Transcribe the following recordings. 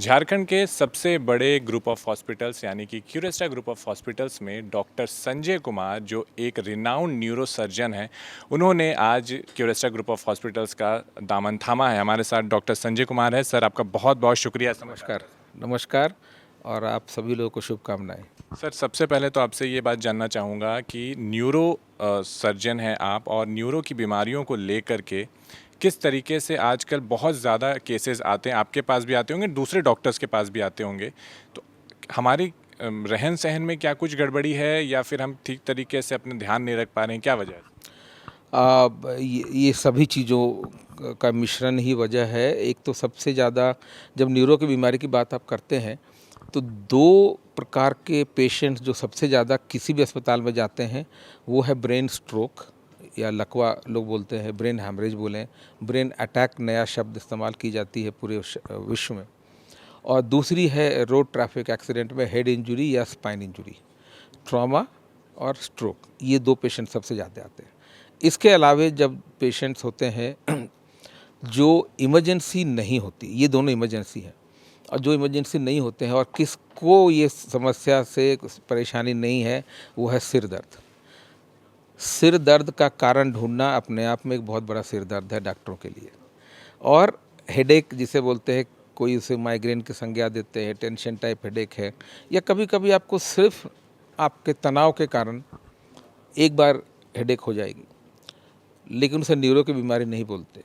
झारखंड के सबसे बड़े ग्रुप ऑफ हॉस्पिटल्स यानी कि क्यूरेस्टा ग्रुप ऑफ हॉस्पिटल्स में डॉक्टर संजय कुमार जो एक रिनाउंड न्यूरो सर्जन हैं, उन्होंने आज क्यूरेस्टा ग्रुप ऑफ हॉस्पिटल्स का दामन थामा है। हमारे साथ डॉक्टर संजय कुमार है। सर, आपका बहुत बहुत शुक्रिया समय नमस्कार। नमस्कार और आप सभी लोगों को शुभकामनाएं। सर, सबसे पहले तो आपसे ये बात जानना चाहूँगा कि न्यूरो सर्जन हैं आप, और न्यूरो की बीमारियों को लेकर के किस तरीके से आजकल बहुत ज़्यादा केसेस आते हैं, आपके पास भी आते होंगे, दूसरे डॉक्टर्स के पास भी आते होंगे। तो हमारी रहन सहन में क्या कुछ गड़बड़ी है, या फिर हम ठीक तरीके से अपना ध्यान नहीं रख पा रहे हैं, क्या वजह है? ये सभी चीज़ों का मिश्रण ही वजह है। एक तो सबसे ज़्यादा जब न्यूरो की बीमारी की बात आप करते हैं तो दो प्रकार के पेशेंट्स जो सबसे ज़्यादा किसी भी अस्पताल में जाते हैं वो है ब्रेन स्ट्रोक, या लकवा लोग बोलते हैं, ब्रेन हैमरेज बोलें, ब्रेन अटैक नया शब्द इस्तेमाल की जाती है पूरे विश्व में। और दूसरी है रोड ट्रैफिक एक्सीडेंट में हेड इंजरी या स्पाइन इंजरी, ट्रॉमा और स्ट्रोक। ये दो पेशेंट सबसे ज़्यादा आते हैं। इसके अलावे जब पेशेंट्स होते हैं जो इमरजेंसी नहीं होती, ये दोनों इमरजेंसी हैं, और जो इमरजेंसी नहीं होते हैं और किसको ये समस्या से परेशानी नहीं है, वो है सिर दर्द। सिर दर्द का कारण ढूंढना अपने आप में एक बहुत बड़ा सिर दर्द है डॉक्टरों के लिए। और हेडेक जिसे बोलते हैं, कोई उसे माइग्रेन की संज्ञा देते हैं, टेंशन टाइप हेडेक है, या कभी कभी आपको सिर्फ आपके तनाव के कारण एक बार हेडेक हो जाएगी, लेकिन उसे न्यूरो की बीमारी नहीं बोलते।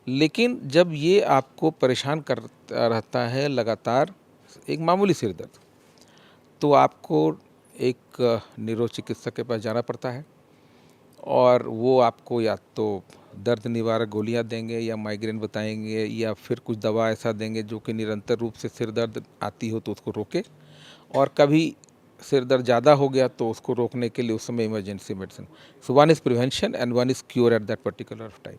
लेकिन जब ये आपको परेशान करता रहता है लगातार, एक मामूली सिर दर्द, तो आपको एक न्यूरो चिकित्सक के पास जाना पड़ता है, और वो आपको या तो दर्द निवारक गोलियां देंगे, या माइग्रेन बताएंगे, या फिर कुछ दवा ऐसा देंगे जो कि निरंतर रूप से सिर दर्द आती हो तो उसको रोके। और कभी सिर दर्द ज़्यादा हो गया तो उसको रोकने के लिए उस समय emergency medicine. So one is prevention and one is cure at that particular time.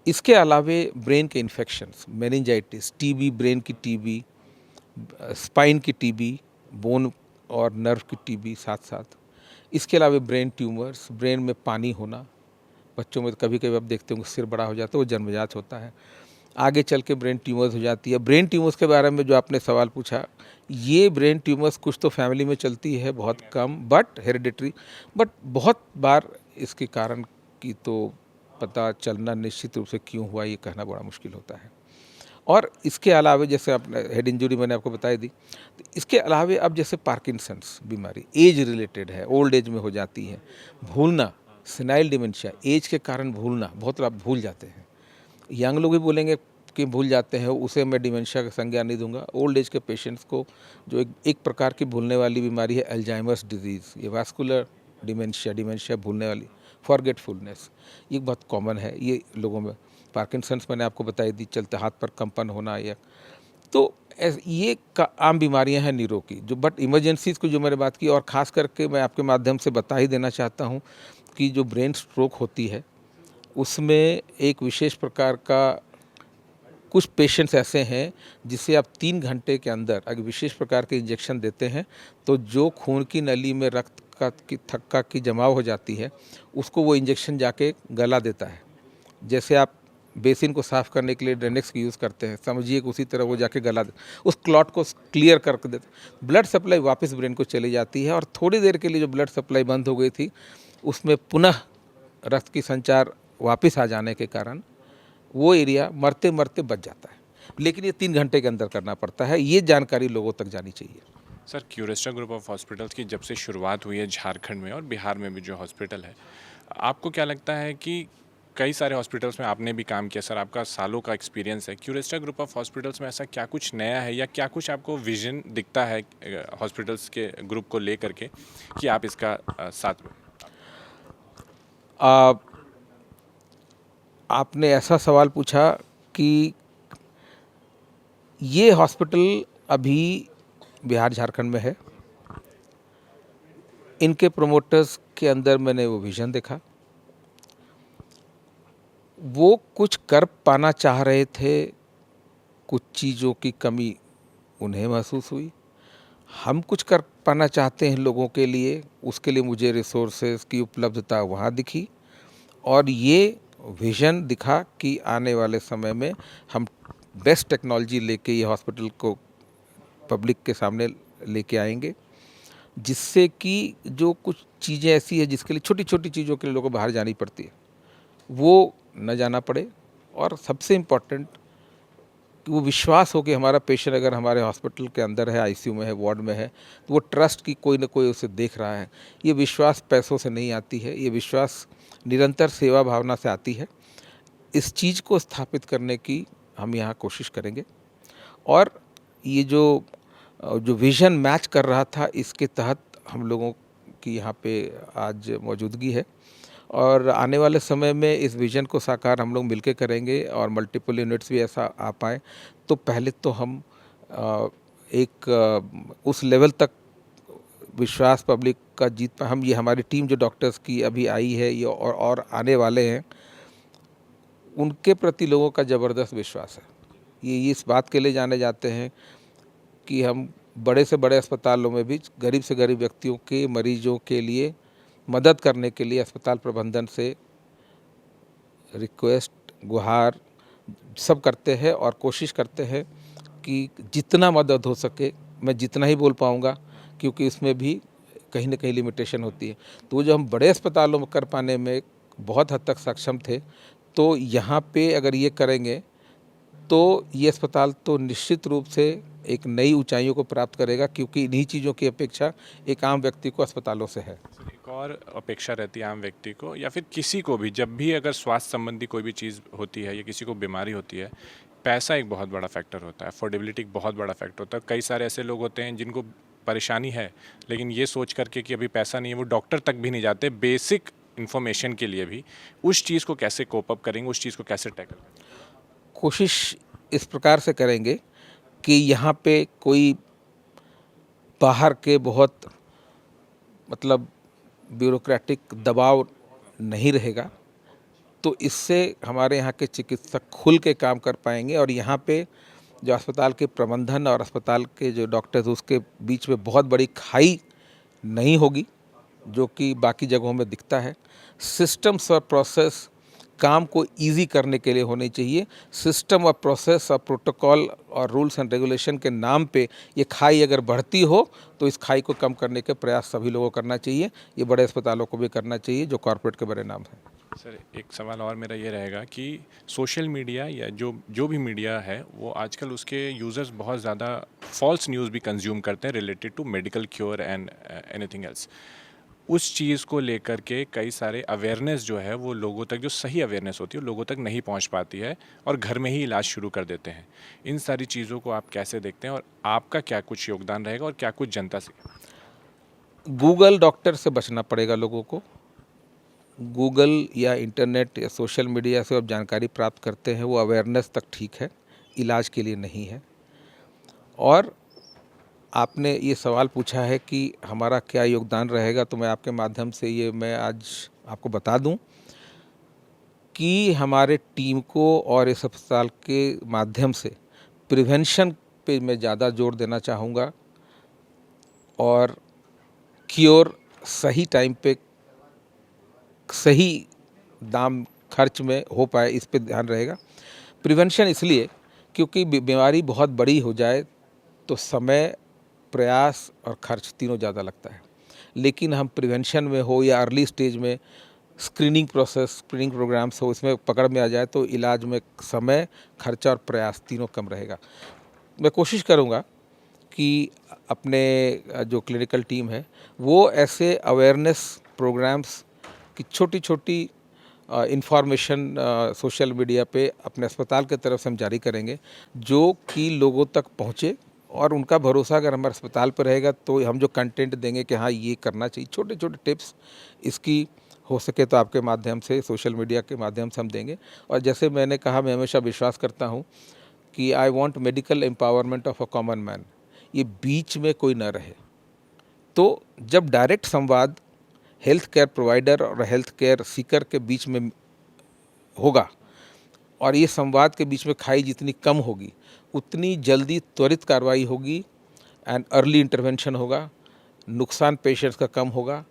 इसके अलावे ब्रेन के इन्फेक्शंस, मेनिंजाइटिस, टीबी, ब्रेन की टीबी, स्पाइन की टीबी, बोन और नर्व की टीबी साथ साथ। इसके अलावा ब्रेन ट्यूमर्स, ब्रेन में पानी होना, बच्चों में कभी कभी आप देखते होंगे सिर बड़ा हो जाता है, वो जन्मजात होता है। आगे चल के ब्रेन ट्यूमर्स हो जाती है। ब्रेन ट्यूमर्स के बारे में जो आपने सवाल पूछा, ये ब्रेन ट्यूमर्स कुछ तो फैमिली में चलती है, बहुत कम, बट हेरिडिटरी, बट बहुत बार इसके कारण की तो पता चलना निश्चित रूप से क्यों हुआ ये कहना बड़ा मुश्किल होता है। और इसके अलावे जैसे आपने हेड इंजरी मैंने आपको बताई दी, तो इसके अलावे अब जैसे पार्किंसंस बीमारी एज रिलेटेड है, ओल्ड एज में हो जाती है। भूलना, सेनाइल डिमेंशिया, एज के कारण भूलना, बहुत लोग भूल जाते हैं। यंग लोग भी बोलेंगे कि भूल जाते हैं, उसे मैं डिमेंशिया का संज्ञान नहीं दूंगा। ओल्ड एज के पेशेंट्स को जो एक प्रकार की भूलने वाली बीमारी है अल्जाइमर्स डिजीज़, ये वास्कुलर डिमेंशिया, डिमेंशिया भूलने वाली, फॉरगेटफुलनेस, ये बहुत कॉमन है ये लोगों में। पार्किंसंस मैंने आपको बताई दी, चलते हाथ पर कंपन होना, या तो ये आम बीमारियां हैं न्यूरो की, जो बट इमरजेंसीज की जो मैंने बात की। और ख़ास करके मैं आपके माध्यम से बता ही देना चाहता हूँ कि जो ब्रेन स्ट्रोक होती है उसमें एक विशेष प्रकार का, कुछ पेशेंट्स ऐसे हैं जिसे आप 3 घंटे के अंदर अगर विशेष प्रकार के इंजेक्शन देते हैं तो जो खून की नली में रक्त का की थक्का की जमाव हो जाती है, उसको वो इंजेक्शन जाके गला देता है। जैसे आप बेसिन को साफ़ करने के लिए ड्रेनेक्स का यूज़ करते हैं, समझिए कि उसी तरह वो जाके गला दे, उस क्लॉट को क्लियर करके देते। ब्लड सप्लाई वापस ब्रेन को चली जाती है, और थोड़ी देर के लिए जो ब्लड सप्लाई बंद हो गई थी उसमें पुनः रक्त की संचार वापस आ जाने के कारण वो एरिया मरते मरते बच जाता है। लेकिन ये 3 घंटे के अंदर करना पड़ता है, ये जानकारी लोगों तक जानी चाहिए। सर, क्यूरेस्टा ग्रुप ऑफ हॉस्पिटल्स की जब से शुरुआत हुई है झारखंड में और बिहार में भी जो हॉस्पिटल है, आपको क्या लगता है कि कई सारे हॉस्पिटल्स में आपने भी काम किया, सर, आपका सालों का एक्सपीरियंस है, क्यूरेस्टा ग्रुप ऑफ हॉस्पिटल्स में ऐसा क्या कुछ नया है, या क्या कुछ आपको विजन दिखता है हॉस्पिटल्स के ग्रुप को लेकर के कि आप इसका साथ में? आ, आपने ऐसा सवाल पूछा कि ये हॉस्पिटल अभी बिहार झारखंड में है। इनके प्रोमोटर्स के अंदर मैंने वो विज़न देखा, वो कुछ कर पाना चाह रहे थे, कुछ चीज़ों की कमी उन्हें महसूस हुई। हम कुछ कर पाना चाहते हैं लोगों के लिए, उसके लिए मुझे रिसोर्सेज की उपलब्धता वहाँ दिखी, और ये विज़न दिखा कि आने वाले समय में हम बेस्ट टेक्नोलॉजी लेके ये हॉस्पिटल को पब्लिक के सामने लेके आएंगे, जिससे कि जो कुछ चीज़ें ऐसी है जिसके लिए छोटी छोटी चीज़ों के लिए लोगों को बाहर जानी पड़ती है वो न जाना पड़े। और सबसे इम्पोर्टेंट कि वो विश्वास हो कि हमारा पेशेंट अगर हमारे हॉस्पिटल के अंदर है, आईसीयू में है, वार्ड में है, तो वो ट्रस्ट की कोई ना कोई उसे देख रहा है। ये विश्वास पैसों से नहीं आती है, ये विश्वास निरंतर सेवा भावना से आती है। इस चीज़ को स्थापित करने की हम यहाँ कोशिश करेंगे। और ये जो विज़न मैच कर रहा था, इसके तहत हम लोगों की यहाँ पे आज मौजूदगी है। और आने वाले समय में इस विज़न को साकार हम लोग मिलके करेंगे और मल्टीपल यूनिट्स भी ऐसा आ पाए तो पहले तो हम उस लेवल तक विश्वास पब्लिक का जीत पाए। हम ये हमारी टीम जो डॉक्टर्स की अभी आई है ये और आने वाले हैं, उनके प्रति लोगों का ज़बरदस्त विश्वास है। ये इस बात के लिए जाने जाते हैं कि हम बड़े से बड़े अस्पतालों में भी गरीब से गरीब व्यक्तियों के मरीजों के लिए मदद करने के लिए अस्पताल प्रबंधन से रिक्वेस्ट, गुहार सब करते हैं और कोशिश करते हैं कि जितना मदद हो सके मैं जितना ही बोल पाऊँगा, क्योंकि इसमें भी कहीं ना कहीं लिमिटेशन होती है। तो वो जो हम बड़े अस्पतालों में कर पाने में बहुत हद तक सक्षम थे, तो यहाँ पे अगर ये करेंगे तो ये अस्पताल तो निश्चित रूप से एक नई ऊंचाइयों को प्राप्त करेगा, क्योंकि इन्हीं चीज़ों की अपेक्षा एक आम व्यक्ति को अस्पतालों से है। एक और अपेक्षा रहती है आम व्यक्ति को या फिर किसी को भी, जब भी अगर स्वास्थ्य संबंधी कोई भी चीज़ होती है या किसी को बीमारी होती है, पैसा एक बहुत बड़ा फैक्टर होता है, अफोर्डेबिलिटी एक बहुत बड़ा फैक्टर होता है। कई सारे ऐसे लोग होते हैं जिनको परेशानी है, लेकिन ये सोच करके कि अभी पैसा नहीं है, वो डॉक्टर तक भी नहीं जाते बेसिक इन्फॉर्मेशन के लिए भी। उस चीज़ को कैसे कोप अप करेंगे, उस चीज़ को कैसे टैकल करेंगे? कोशिश इस प्रकार से करेंगे कि यहाँ पे कोई बाहर के बहुत मतलब ब्यूरोक्रेटिक दबाव नहीं रहेगा, तो इससे हमारे यहाँ के चिकित्सक खुल के काम कर पाएंगे। और यहाँ पे जो अस्पताल के प्रबंधन और अस्पताल के जो डॉक्टर्स, उसके बीच में बहुत बड़ी खाई नहीं होगी जो कि बाकी जगहों में दिखता है। सिस्टम्स और प्रोसेस काम को इजी करने के लिए होने चाहिए। सिस्टम और प्रोसेस और प्रोटोकॉल और रूल्स एंड रेगुलेशन के नाम पे ये खाई अगर बढ़ती हो तो इस खाई को कम करने के प्रयास सभी लोगों को करना चाहिए। ये बड़े अस्पतालों को भी करना चाहिए जो कॉरपोरेट के बड़े नाम हैं। सर, एक सवाल और मेरा ये रहेगा कि सोशल मीडिया या जो भी मीडिया है, वो आजकल उसके यूज़र्स बहुत ज़्यादा फॉल्स न्यूज़ भी कंज्यूम करते हैं related to medical cure and anything else. उस चीज़ को लेकर के कई सारे अवेयरनेस जो है वो लोगों तक, जो सही अवेयरनेस होती है वो लोगों तक नहीं पहुंच पाती है और घर में ही इलाज शुरू कर देते हैं। इन सारी चीज़ों को आप कैसे देखते हैं और आपका क्या कुछ योगदान रहेगा और क्या कुछ जनता से? गूगल डॉक्टर से बचना पड़ेगा लोगों को। गूगल या इंटरनेट या सोशल मीडिया से आप जानकारी प्राप्त करते हैं, वो अवेयरनेस तक ठीक है, इलाज के लिए नहीं है। और आपने ये सवाल पूछा है कि हमारा क्या योगदान रहेगा, तो मैं आपके माध्यम से ये मैं आज आपको बता दूं कि हमारे टीम को और इस अस्पताल के माध्यम से प्रिवेंशन पे मैं ज़्यादा जोर देना चाहूँगा और क्योर सही टाइम पे सही दाम खर्च में हो पाए, इस पे ध्यान रहेगा। प्रिवेंशन इसलिए क्योंकि बीमारी बहुत बड़ी हो जाए तो समय, प्रयास और खर्च तीनों ज़्यादा लगता है। लेकिन हम प्रिवेंशन में हो या अर्ली स्टेज में स्क्रीनिंग प्रोसेस, स्क्रीनिंग प्रोग्राम्स हो, इसमें पकड़ में आ जाए तो इलाज में समय, खर्चा और प्रयास तीनों कम रहेगा। मैं कोशिश करूँगा कि अपने जो क्लिनिकल टीम है वो ऐसे अवेयरनेस प्रोग्राम्स की छोटी छोटी इंफॉर्मेशन सोशल मीडिया पे अपने अस्पताल के तरफ से हम जारी करेंगे जो कि लोगों तक पहुँचे और उनका भरोसा अगर हमारे अस्पताल पर रहेगा तो हम जो कंटेंट देंगे कि हाँ ये करना चाहिए, छोटे छोटे टिप्स इसकी हो सके तो आपके माध्यम से, सोशल मीडिया के माध्यम से हम देंगे। और जैसे मैंने कहा, मैं हमेशा विश्वास करता हूँ कि I want medical empowerment of a common man. ये बीच में कोई ना रहे। तो जब डायरेक्ट संवाद हेल्थ केयर प्रोवाइडर और हेल्थ केयर सीकर के बीच में होगा और ये संवाद के बीच में खाई जितनी कम होगी उतनी जल्दी त्वरित कार्रवाई होगी एंड अर्ली इंटरवेंशन होगा, नुकसान पेशेंट्स का कम होगा,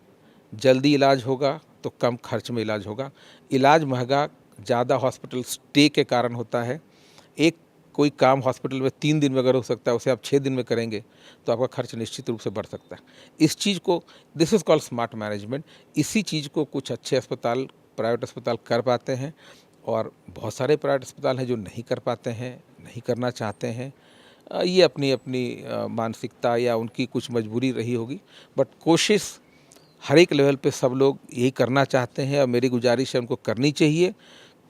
जल्दी इलाज होगा तो कम खर्च में इलाज होगा। इलाज महंगा ज़्यादा हॉस्पिटल स्टे के कारण होता है। एक कोई काम हॉस्पिटल में 3 दिन में अगर हो सकता है उसे आप 6 दिन में करेंगे तो आपका खर्च निश्चित रूप से बढ़ सकता है। इस चीज़ को, this is called smart management. इसी चीज़ को कुछ अच्छे अस्पताल, प्राइवेट अस्पताल कर पाते हैं और बहुत सारे प्राइवेट अस्पताल हैं जो नहीं कर पाते हैं, नहीं करना चाहते हैं। ये अपनी अपनी मानसिकता या उनकी कुछ मजबूरी रही होगी, बट कोशिश हर एक लेवल पे सब लोग यही करना चाहते हैं और मेरी गुजारिश है उनको करनी चाहिए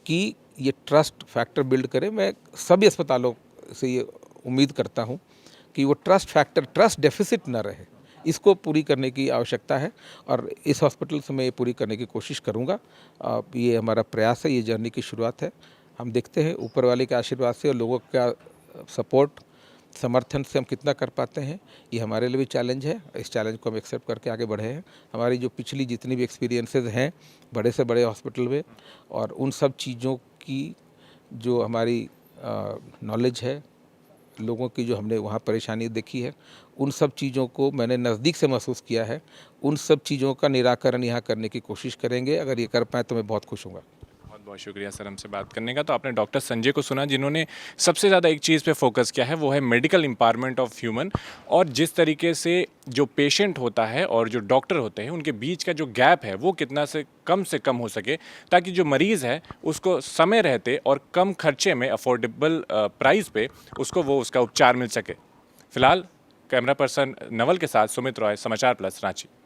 कि ये ट्रस्ट फैक्टर बिल्ड करें। मैं सभी अस्पतालों से ये उम्मीद करता हूँ कि वो ट्रस्ट फैक्टर, ट्रस्ट डेफिसिट ना रहे, इसको पूरी करने की आवश्यकता है और इस हॉस्पिटल से मैं ये पूरी करने की कोशिश करूँगा। ये हमारा प्रयास है, ये जर्नी की शुरुआत है। हम देखते हैं ऊपर वाले के आशीर्वाद से और लोगों का सपोर्ट, समर्थन से हम कितना कर पाते हैं। ये हमारे लिए भी चैलेंज है, इस चैलेंज को हम एक्सेप्ट करके आगे बढ़े हैं। हमारी जो पिछली जितनी भी एक्सपीरियंसेस हैं बड़े से बड़े हॉस्पिटल में, और उन सब चीज़ों की जो हमारी नॉलेज है, लोगों की जो हमने वहाँ परेशानी देखी है, उन सब चीज़ों को मैंने नज़दीक से महसूस किया है। उन सब चीज़ों का निराकरण यहाँ करने की कोशिश करेंगे। अगर ये कर पाएँ तो मैं बहुत खुश हूँगा। बहुत बहुत शुक्रिया सर हमसे बात करने का। तो आपने डॉक्टर संजय को सुना जिन्होंने सबसे ज़्यादा एक चीज़ पे फोकस किया है, वो है मेडिकल एम्पावरमेंट ऑफ ह्यूमन, और जिस तरीके से जो पेशेंट होता है और जो डॉक्टर होते हैं उनके बीच का जो गैप है वो कितना से कम हो सके, ताकि जो मरीज़ है उसको समय रहते और कम खर्चे में अफोर्डेबल प्राइस पे उसको वो उसका उपचार मिल सके। फिलहाल कैमरा पर्सन नवल के साथ सुमित रॉय, समाचार प्लस, रांची।